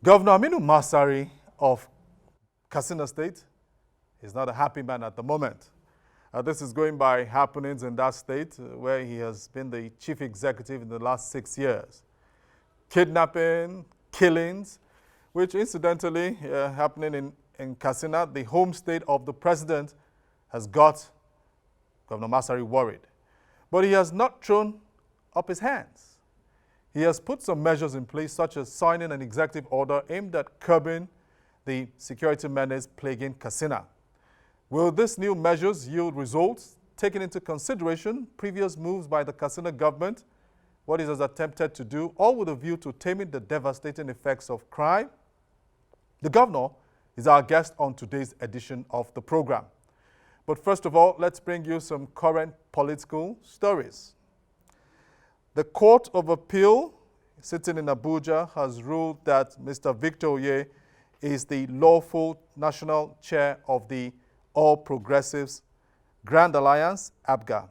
Governor Aminu Masari of Katsina State is not a happy man at the moment. This is going by happenings in that state where he has been the chief executive in the last 6 years. Kidnapping, killings, which incidentally happening in Katsina, the home state of the president, has got Governor Masari worried. But he has not thrown up his hands. He has put some measures in place, such as signing an executive order aimed at curbing the security menace plaguing Katsina. Will these new measures yield results, taking into consideration previous moves by the Katsina government, what it has attempted to do, all with a view to taming the devastating effects of crime? The governor is our guest on today's edition of the program. But first of all, let's bring you some current political stories. The Court of Appeal sitting in Abuja has ruled that Mr. Victor Oye is the lawful national chair of the All Progressives Grand Alliance, APGA.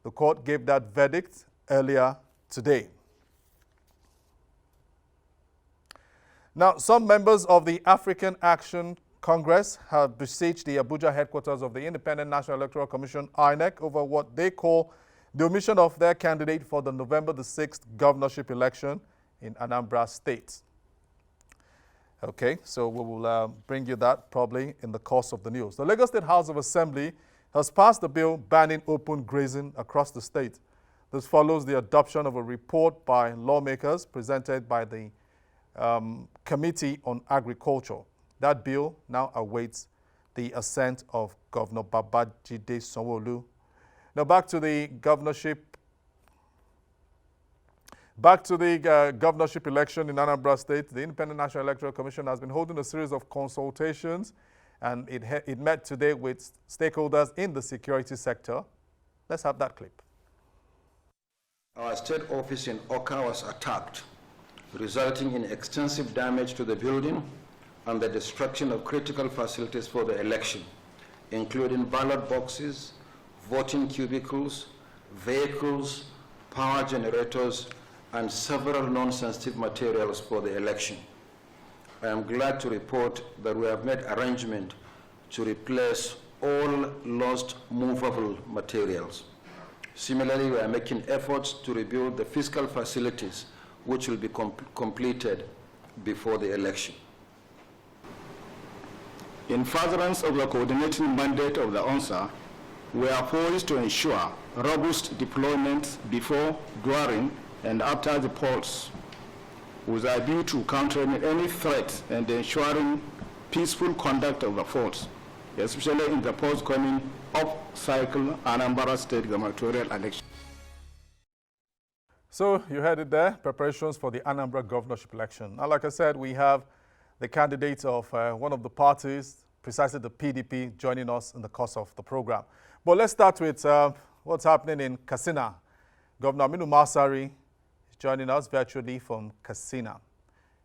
The court gave that verdict earlier today. Now, some members of the African Action Congress have besieged the Abuja headquarters of the Independent National Electoral Commission, INEC, over what they call the omission of their candidate for the November the 6th governorship election in Anambra State. Okay, so we will bring you that probably in the course of the news. The Lagos State House of Assembly has passed a bill banning open grazing across the state. This follows the adoption of a report by lawmakers presented by the Committee on Agriculture. That bill now awaits the assent of Governor Babajide Sanwo-Olu. Now back to the governorship election in Anambra State. The Independent National Electoral Commission has been holding a series of consultations, and it met today with stakeholders in the security sector. Let's have that clip. Our state office in Oka was attacked, resulting in extensive damage to the building and the destruction of critical facilities for the election, including ballot boxes, voting cubicles, vehicles, power generators, and several non-sensitive materials for the election. I am glad to report that we have made arrangement to replace all lost movable materials. Similarly, we are making efforts to rebuild the physical facilities, which will be completed before the election. In furtherance of the coordinating mandate of the ONSA, we are poised to ensure robust deployment before, during, and after the polls, with a view to countering any threat and ensuring peaceful conduct of the polls, especially in the forthcoming off-cycle Anambra State gubernatorial election. So you heard it there, preparations for the Anambra governorship election. Now, like I said, we have the candidate of one of the parties, precisely the PDP, joining us in the course of the program. But let's start with what's happening in Katsina. Governor Aminu Masari is joining us virtually from Katsina.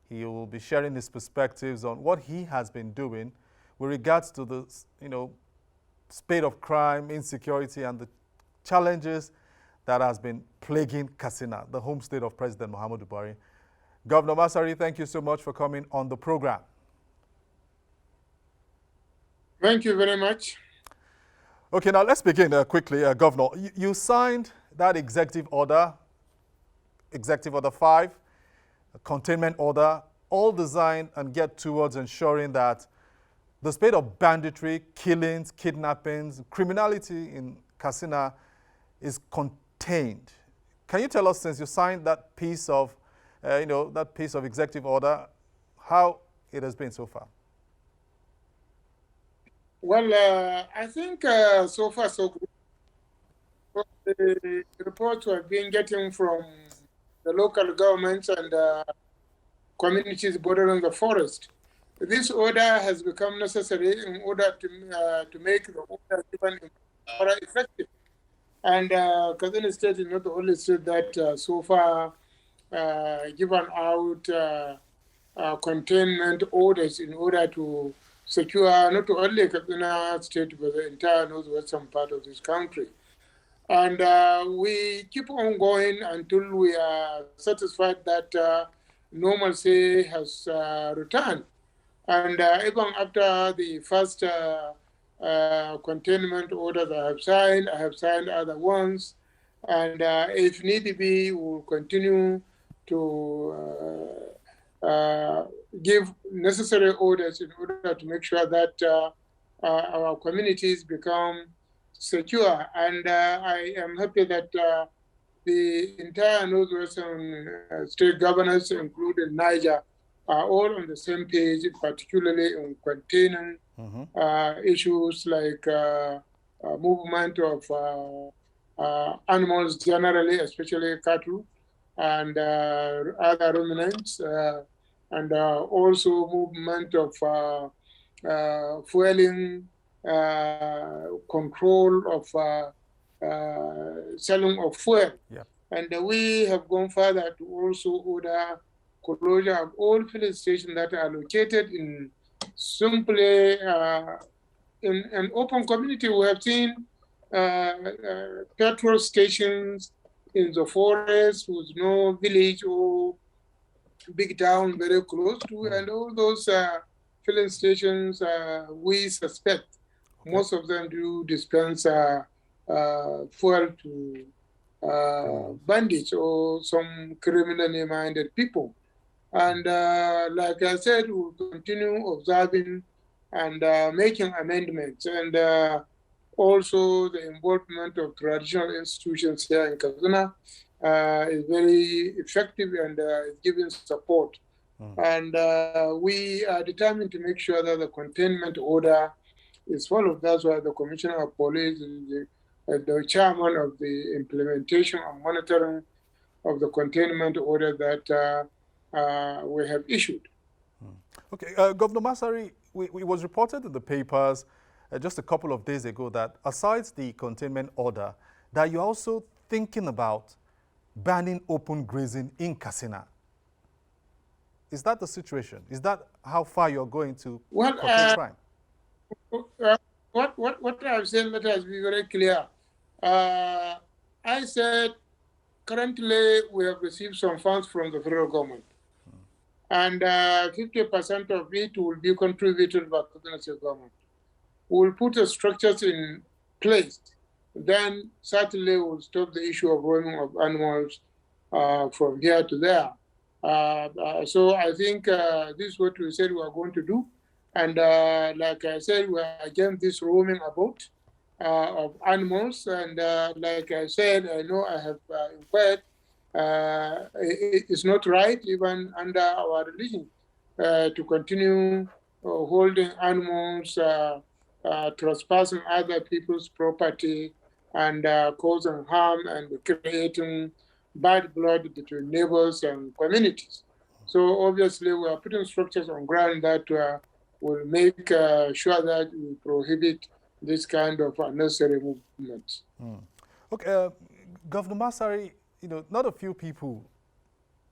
He will be sharing his perspectives on what he has been doing with regards to the spate of crime, insecurity, and the challenges that has been plaguing Katsina, the home state of President Muhammadu Buhari. Governor Masari, thank you so much for coming on the program. Thank you very much. Okay, now let's begin quickly. Governor, you signed that executive order 5, a containment order, all designed and get towards ensuring that the spate of banditry, killings, kidnappings, criminality in Katsina is contained. Can you tell us, since you signed that piece of executive order, how it has been so far? Well, I think so far so good. The reports we have been getting from the local governments and communities bordering the forest, this order has become necessary in order to make the order even more effective. And Katsina State is not the only state that so far given out containment orders in order to secure not only Katsina State but the entire northwestern part of this country. And we keep on going until we are satisfied that normalcy has returned. And even after the first containment orders I have signed other ones. And if need be, we'll continue to give necessary orders in order to make sure that our communities become secure. And I am happy that the entire Northwestern state governors, including Niger, are all on the same page, particularly in containing issues like movement of animals generally, especially cattle, and other ruminants, and also movement of fueling, control of selling of fuel. Yeah. And we have gone further to also order closure of all filling stations that are located in simply in an open community. We have seen petrol stations in the forest with no village or big town very close to, and all those filling stations we suspect most of them do dispense fuel to bandits or some criminally minded people. And like I said, we'll continue observing and making amendments. And also the involvement of traditional institutions here in Katsina is very effective and is giving support. And we are determined to make sure that the containment order is followed. That's why the Commissioner of Police is the chairman of the implementation and monitoring of the containment order that we have issued. Okay, Governor Masari, it was reported in the papers just a couple of days ago that aside the containment order, that you're also thinking about banning open grazing in Katsina. Is that the situation? Is that how far you're going to curtail crime? What I've said, let us be very clear. I said currently we have received some funds from the federal government. And 50% of it will be contributed by the state government. We'll put the structures in place. Then certainly we'll stop the issue of roaming of animals from here to there. So I think this is what we said we are going to do. And like I said, we are against this roaming about of animals. And like I said, I know I have inquired. It's not right, even under our religion, to continue holding animals, trespassing other people's property, and causing harm and creating bad blood between neighbors and communities. So obviously, we are putting structures on ground that will make sure that we prohibit this kind of unnecessary movements. Okay, Governor Masari, not a few people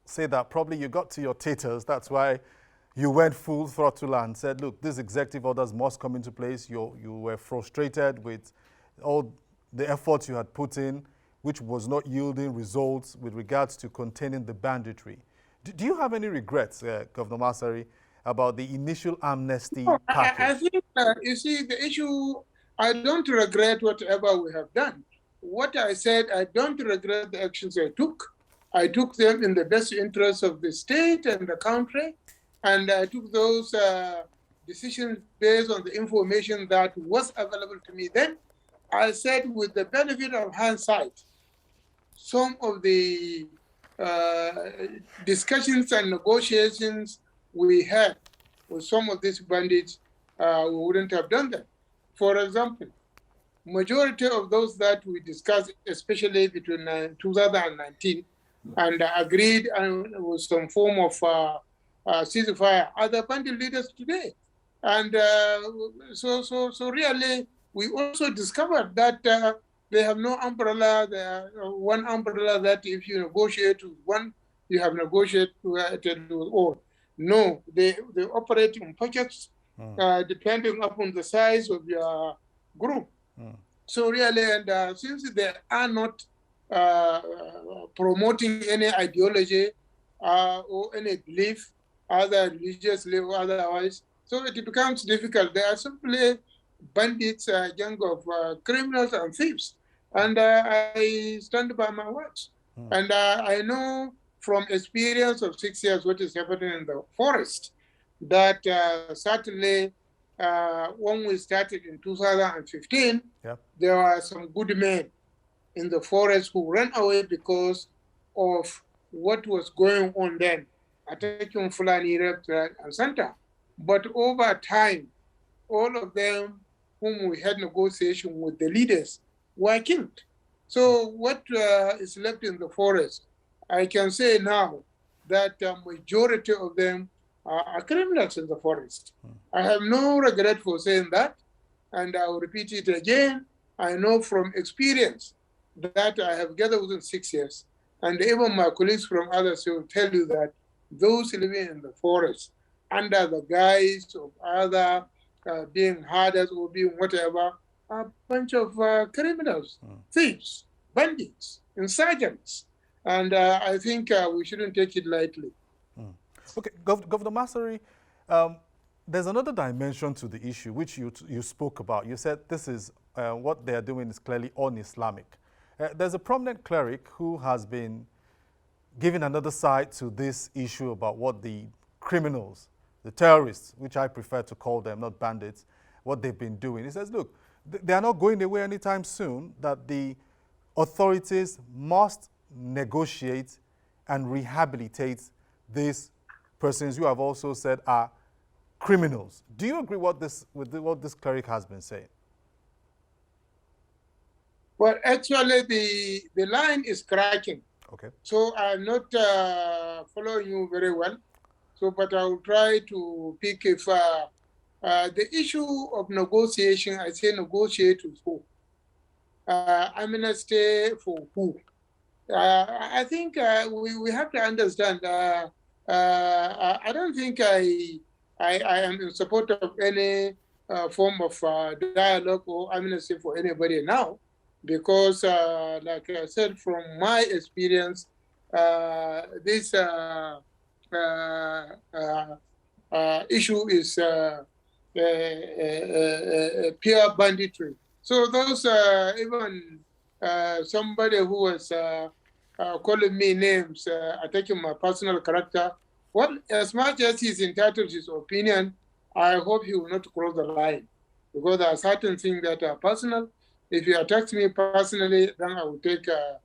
say that probably you got to your taters. That's why you went full throttle and said, look, these executive orders must come into place. You were frustrated with all the efforts you had put in, which was not yielding results with regards to containing the banditry. Do you have any regrets, Governor Masari, about the initial amnesty package? I think, you see, the issue, I don't regret whatever we have done. What I said, I don't regret the actions I took. I took them in the best interest of the state and the country, and I took those decisions based on the information that was available to me then. I said, with the benefit of hindsight, some of the discussions and negotiations we had with some of these bandits, we wouldn't have done that. For example, majority of those that we discussed, especially between 2019, and agreed with some form of ceasefire, are the bandit leaders today. And so really, we also discovered that they have no umbrella. One umbrella that if you negotiate with one, you have negotiated with all. No, they operate in pockets, depending upon the size of your group. So really, and since they are not promoting any ideology, or any belief, either religiously or otherwise. So it becomes difficult. They are simply bandits, a gang of criminals and thieves. And I stand by my words. And I know from experience of 6 years what is happening in the forest, that certainly when we started in 2015, there were some good men in the forest who ran away because of what was going on then, attacking Fulani and Santa. But over time, all of them whom we had negotiation with the leaders were killed. So what is left in the forest, I can say now that the majority of them are criminals in the forest. I have no regret for saying that, and I will repeat it again. I know from experience that I have gathered within 6 years, and even my colleagues from others will tell you that those living in the forest under the guise of either being herders or being whatever are a bunch of criminals, thieves, bandits, insurgents. And I think we shouldn't take it lightly. Okay, Governor Masari, there's another dimension to the issue which you spoke about. You said this is what they are doing is clearly un-Islamic. There's a prominent cleric who has been giving another side to this issue about what the criminals, the terrorists, which I prefer to call them, not bandits, what they've been doing. He says, look, they are not going away anytime soon, that the authorities must negotiate and rehabilitate these persons you have also said are criminals. Do you agree with what this cleric has been saying? Well, actually, the line is cracking. Okay. So I'm not following you very well. So, but I will try to pick if the issue of negotiation, I say negotiate with who? Amnesty for who? I think we have to understand. I don't think I am in support of any form of dialogue or amnesty for anybody now, because, like I said, from my experience, this issue is pure banditry. So those even somebody who was calling me names, attacking my personal character, well, as much as he's entitled to his opinion, I hope he will not cross the line, because there are certain things that are personal. If he attacks me personally, then I will take the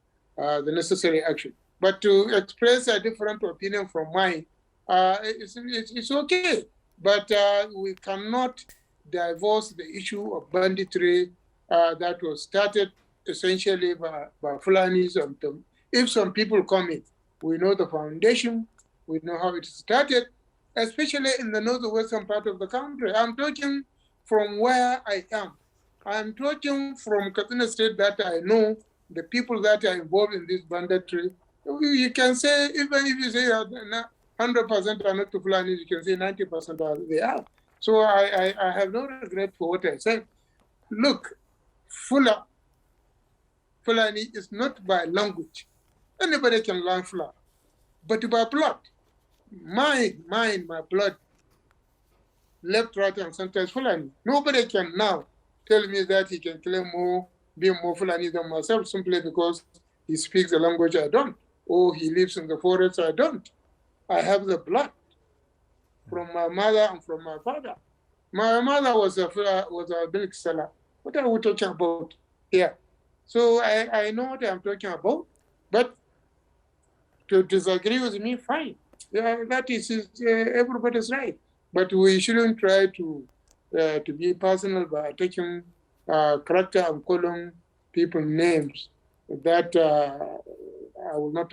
necessary action. But to express a different opinion from mine, it's okay. But we cannot divorce the issue of banditry that was started essentially by Fulanis. If some people come in, we know the foundation, we know how it started, especially in the northwestern part of the country. I'm talking from where I am. I'm talking from Katsina State that I know the people that are involved in this banditry. You can say, even if you say 100% are not to Fulani, you can say 90% they are. So I have no regret for what I said. Look, Fulani is not by language. Anybody can learn Fulani, but by blood. My blood, left, right, and center is Fulani. Nobody can now tell me that he can claim being more Fulani than myself simply because he speaks the language I don't, or he lives in the forest I don't. I have the blood from my mother and from my father. My mother was a milk seller. What are we talking about here? So I know what I'm talking about, but to disagree with me, fine. Yeah, that is everybody's right. But we shouldn't try to be personal by attacking character and calling people names that I will not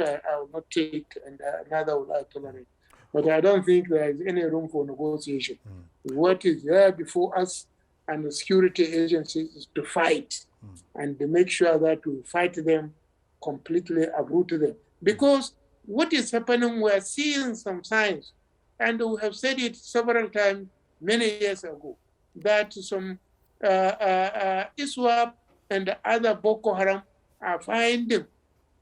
take, and neither will I tolerate. But I don't think there is any room for negotiation. What is there before us and the security agencies is to fight and to make sure that we fight them completely, uproot them. Because what is happening, we're seeing some signs, and we have said it several times many years ago, that some ISWAP and other Boko Haram are finding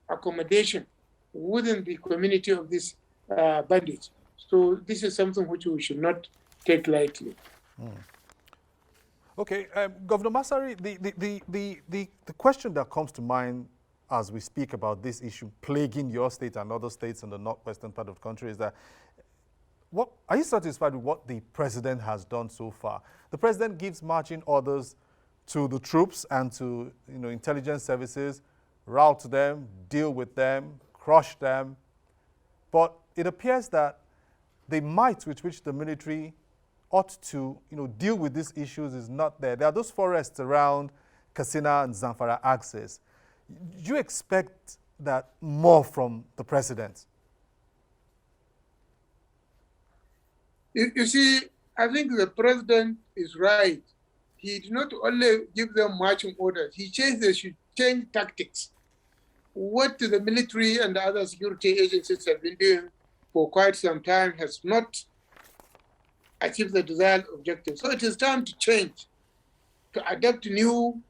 accommodation within the community of these bandits. So this is something which we should not take lightly. Okay, Governor Masari, the question that comes to mind as we speak about this issue plaguing your state and other states in the northwestern part of the country is that, are you satisfied with what the president has done so far? The president gives marching orders to the troops and to intelligence services, rout them, deal with them, crush them. But it appears that the might with which the military ought to deal with these issues is not there. There are those forests around Katsina and Zamfara axis. Do you expect that more from the president? You see, I think the president is right. He did not only give them marching orders, he says they should change tactics. What the military and the other security agencies have been doing for quite some time has not achieved the desired objective. So it is time to change, to adapt new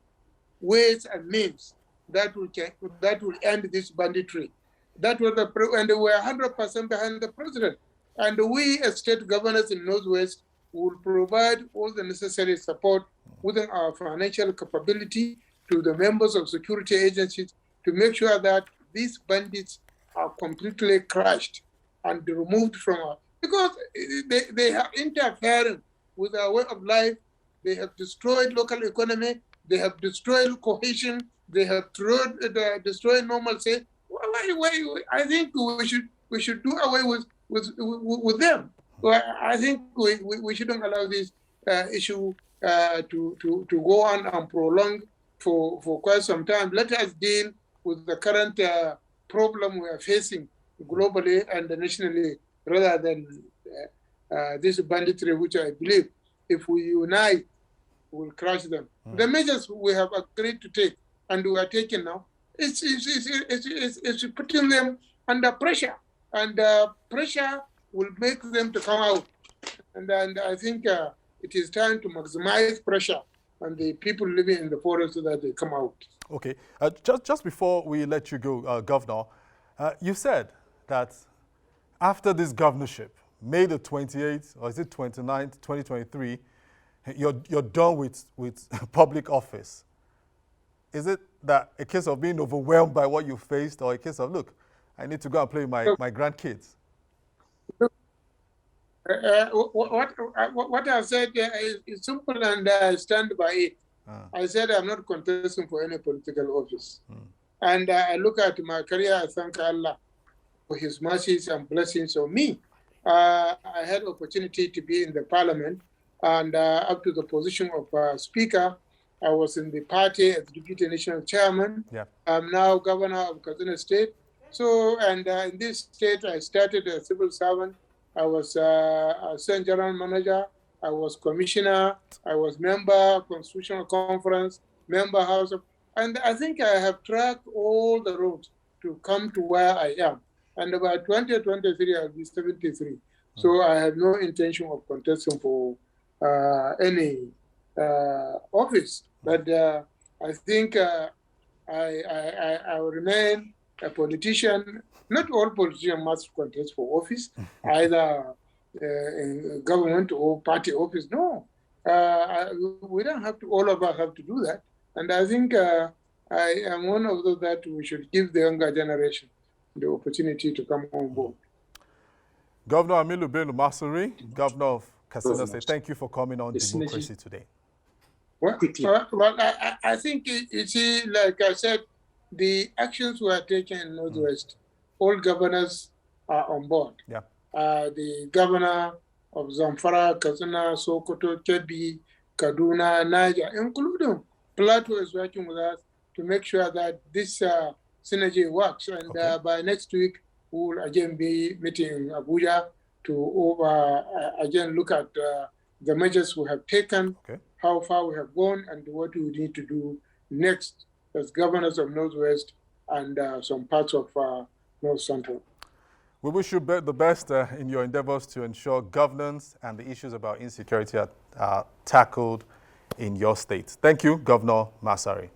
ways and means that will end this banditry. That was and we are 100% behind the president. And we as state governors in Northwest will provide all the necessary support within our financial capability to the members of security agencies to make sure that these bandits are completely crushed and removed from us. Because they have interfered with our way of life. They have destroyed local economy. They have destroyed cohesion. They have destroyed normalcy. I think we should do away with them. Well, I think we shouldn't allow this issue to go on and prolong for quite some time. Let us deal with the current problem we are facing globally and nationally, rather than this banditry, which I believe, if we unite, we'll crush them. The measures we have agreed to take, and we are taking now, it's putting them under pressure, and pressure will make them to come out. And I think it is time to maximize pressure on the people living in the forest so that they come out. Okay, just before we let you go, Governor, you said that after this governorship, May the 28th, or is it 29th, 2023, you're done with public office. Is it that a case of being overwhelmed by what you faced, or a case of, look, I need to go and play with my grandkids? What I said is simple, and I stand by it. I said I'm not contesting for any political office. And I look at my career, I thank Allah for his mercies and blessings on me. I had opportunity to be in the parliament, and up to the position of speaker. I was in the party as deputy national chairman. Yeah. I'm now governor of Katsina State. So, and in this state, I started as a civil servant. I was assistant general manager. I was commissioner. I was member constitutional conference, member house of, and I think I have tracked all the roads to come to where I am. And by 2023, I'll be 73. So I have no intention of contesting for any office. But I think I will remain a politician. Not all politicians must contest for office, either in government or party office. No, we don't have to. All of us have to do that. And I think I am one of those that we should give the younger generation the opportunity to come on board. Governor Amilu Bello Masari, Governor of Katsina State, thank you for coming on Democracy Today. Well, I think, you see, like I said, the actions we are taking in Northwest, all governors are on board. Yeah. The governor of Zamfara, Katsina, Sokoto, Kebbi, Kaduna, Niger, including Plateau, is working with us to make sure that this synergy works. And by next week, we will again be meeting in Abuja to again look at the measures we have taken, how far we have gone, and what we need to do next as governors of Northwest and some parts of North Central. We wish you the best in your endeavors to ensure governance and the issues about insecurity are tackled in your state. Thank you, Governor Masari.